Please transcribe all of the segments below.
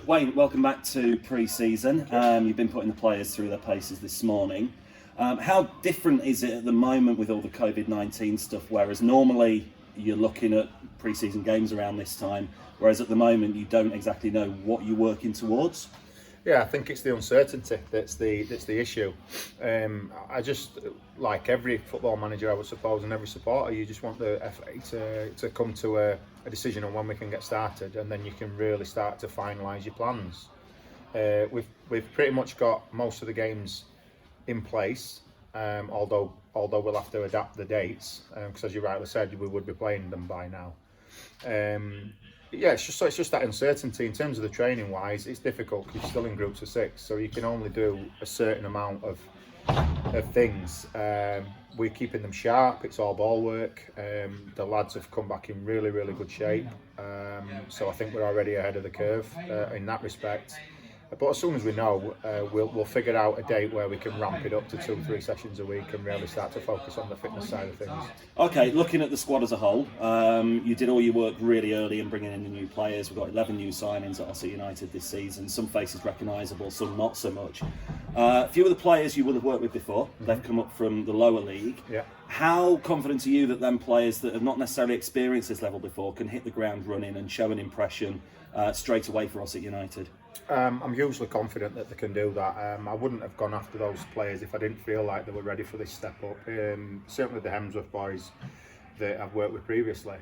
Wayne, welcome back to pre-season. You've been putting the players through their paces this morning. How different is it at the moment with all the COVID-19 stuff, whereas normally you're looking at pre-season games around this time, whereas at the moment you don't exactly know what you're working towards? Yeah, I think it's the uncertainty that's the issue. I just, like every football manager, I would suppose, and every supporter, you just want the FA to come to a decision on when we can get started, and then you can really start to finalise your plans. We've pretty much got most of the games in place, although we'll have to adapt the dates because, as you rightly said, we would be playing them by now. Yeah, it's just that uncertainty in terms of the training wise. It's difficult because you're still in groups of 6, so you can only do a certain amount of things. We're keeping them sharp. It's all ball work. The lads have come back in really good shape, so I think we're already ahead of the curve in that respect. But as soon as we know, we'll figure out a date where we can ramp it up to 2-3 sessions a week and really start to focus on the fitness side of things. Okay, looking at the squad as a whole, you did all your work really early in bringing in the new players. We've got 11 new signings at Ossett United this season. Some faces recognisable, some not so much. A few of the players you will have worked with before, they've come up from the lower league. Yeah. How confident are you that them players that have not necessarily experienced this level before can hit the ground running and show an impression straight away for Ossett United? I'm hugely confident that they can do that. I wouldn't have gone after those players if I didn't feel like they were ready for this step up. Certainly the Hemsworth boys that I've worked with previously,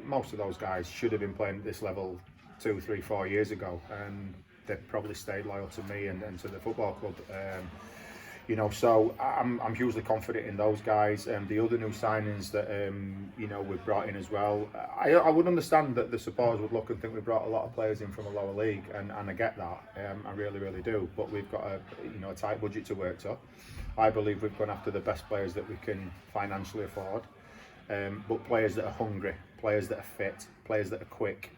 most of those guys should have been playing at this level 2, 3, 4 years ago, and they've probably stayed loyal to me and to the football club. So I'm hugely confident in those guys. The other new signings that we've brought in as well. I would understand that the supporters would look and think we brought a lot of players in from a lower league, and I get that. I really do. But we've got a tight budget to work to. I believe we've gone after the best players that we can financially afford, but players that are hungry, players that are fit, players that are quick.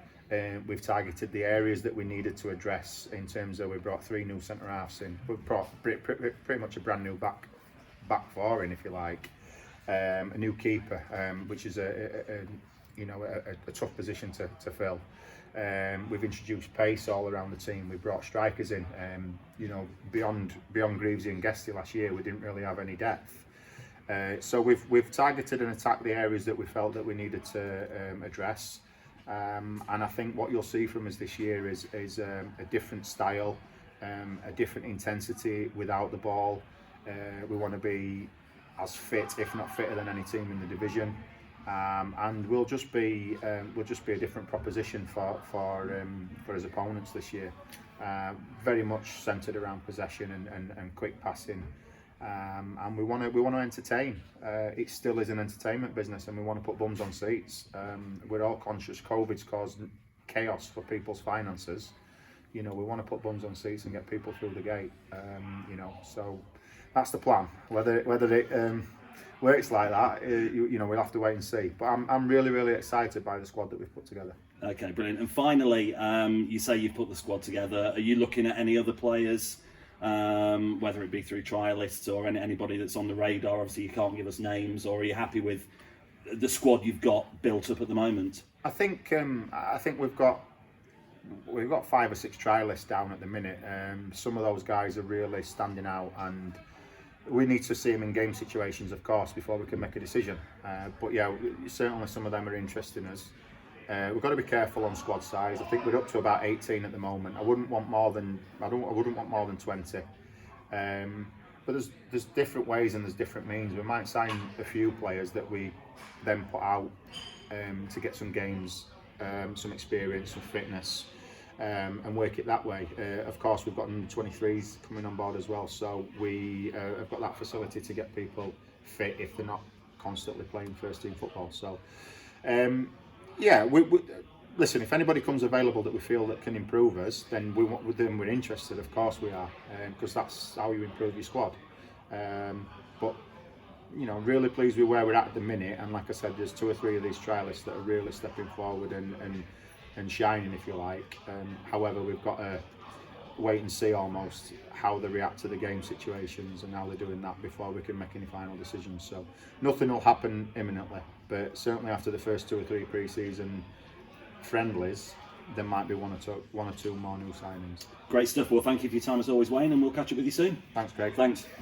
We've targeted the areas that we needed to address in terms of we brought 3 new centre halves in. We've brought pretty much a brand new back 4 in, if you like. A new keeper, which is a tough position to fill. We've introduced pace all around the team. We brought strikers in. Beyond Greavesy and Guesty last year, we didn't really have any depth. So we've targeted and attacked the areas that we felt that we needed to address. And I think what you'll see from us this year is a different style, a different intensity without the ball. We want to be as fit, if not fitter, than any team in the division, and we'll just be a different proposition for his opponents this year. Very much centred around possession and quick passing. And we want to entertain. It still is an entertainment business, and we want to put bums on seats. We're all conscious COVID's caused chaos for people's finances. We want to put bums on seats and get people through the gate. So that's the plan. Whether it works like that, we'll have to wait and see. But I'm really excited by the squad that we've put together. Okay, brilliant. And finally, you say you've put the squad together. Are you looking at any other players? Whether it be through trialists or anybody that's on the radar? Obviously you can't give us names, or are you happy with the squad you've got built up at the moment? I think we've got 5 or 6 trialists down at the minute. Some of those guys are really standing out, and we need to see them in game situations, of course, before we can make a decision. But yeah, certainly some of them are interested in us. We've got to be careful on squad size. I think we're up to about 18 at the moment. I wouldn't want more than 20. But there's different ways and there's different means. We might sign a few players that we then put out to get some games, some experience, some fitness, and work it that way. Of course, we've got under 23s coming on board as well, so we have got that facility to get people fit if they're not constantly playing first team football. So. Yeah, listen, if anybody comes available that we feel that can improve us, then we're interested. Of course we are, because that's how you improve your squad. But really pleased with where we're at the minute. And like I said, there's 2 or 3 of these trialists that are really stepping forward and shining, if you like. However, we've got to wait and see almost how they react to the game situations and how they're doing that before we can make any final decisions. So nothing will happen imminently, but certainly after the first 2 or 3 pre-season friendlies, there might be one or two more new signings. Great stuff. Well, thank you for your time as always, Wayne, and we'll catch up with you soon. Thanks, Craig. Thanks.